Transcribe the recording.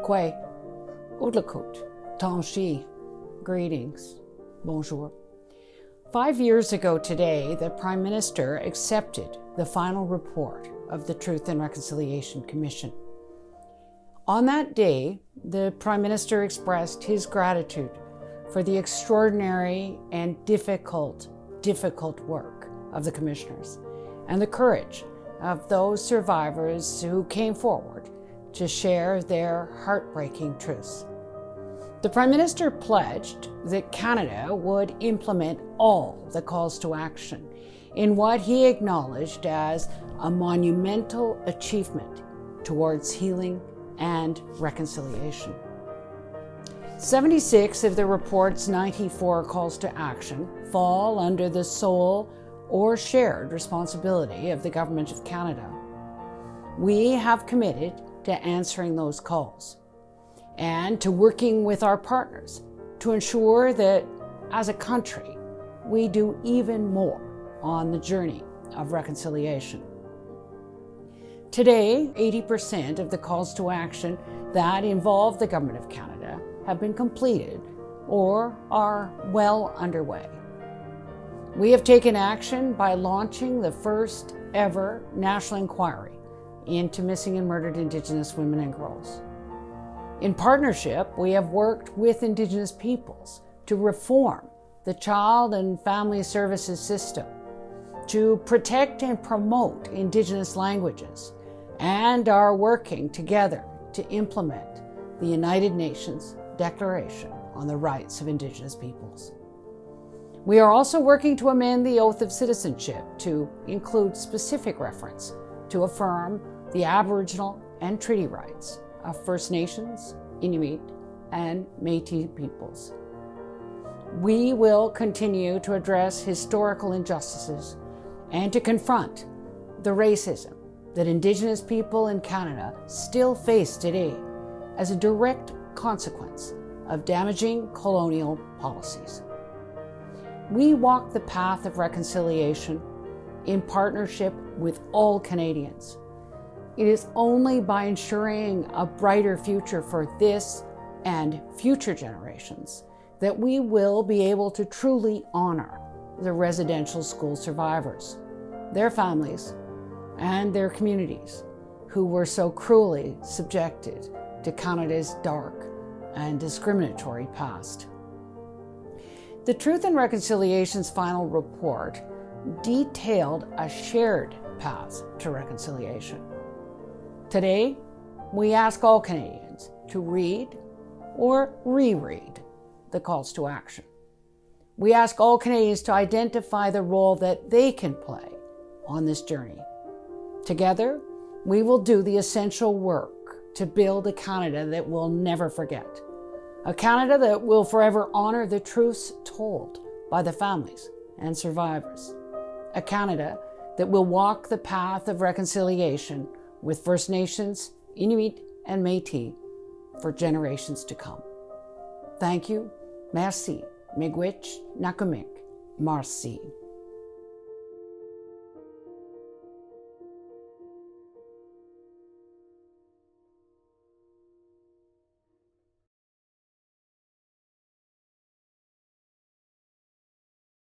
Kwe, Udlakut, Tongshi, greetings, bonjour. 5 years ago today, the Prime Minister accepted the final report of the Truth and Reconciliation Commission. On that day, the Prime Minister expressed his gratitude for the extraordinary and difficult work of the commissioners and the courage of those survivors who came forward to share their heartbreaking truths. The Prime Minister pledged that Canada would implement all the calls to action in what he acknowledged as a monumental achievement towards healing and reconciliation. 76 of the report's 94 calls to action fall under the sole or shared responsibility of the Government of Canada. We have committed to answering those calls and to working with our partners to ensure that, as a country, we do even more on the journey of reconciliation. Today, 80% of the calls to action that involve the Government of Canada have been completed or are well underway. We have taken action by launching the first ever national inquiry into missing and murdered Indigenous women and girls. In partnership, we have worked with Indigenous peoples to reform the child and family services system, to protect and promote Indigenous languages, and are working together to implement the United Nations Declaration on the Rights of Indigenous Peoples. We are also working to amend the Oath of Citizenship to include specific reference to affirm the Aboriginal and treaty rights of First Nations, Inuit, and Métis peoples. We will continue to address historical injustices and to confront the racism that Indigenous people in Canada still face today as a direct consequence of damaging colonial policies. We walk the path of reconciliation in partnership with all Canadians. It is only by ensuring a brighter future for this and future generations that we will be able to truly honor the residential school survivors, their families, and their communities who were so cruelly subjected to Canada's dark and discriminatory past. The Truth and Reconciliation's final report detailed a shared path to reconciliation. Today, we ask all Canadians to read or reread the calls to action. We ask all Canadians to identify the role that they can play on this journey. Together, we will do the essential work to build a Canada that we'll never forget. A Canada that will forever honor the truths told by the families and survivors. A Canada that will walk the path of reconciliation with First Nations, Inuit, and Métis for generations to come. Thank you. Merci. Miigwech, Nakamik. Marci.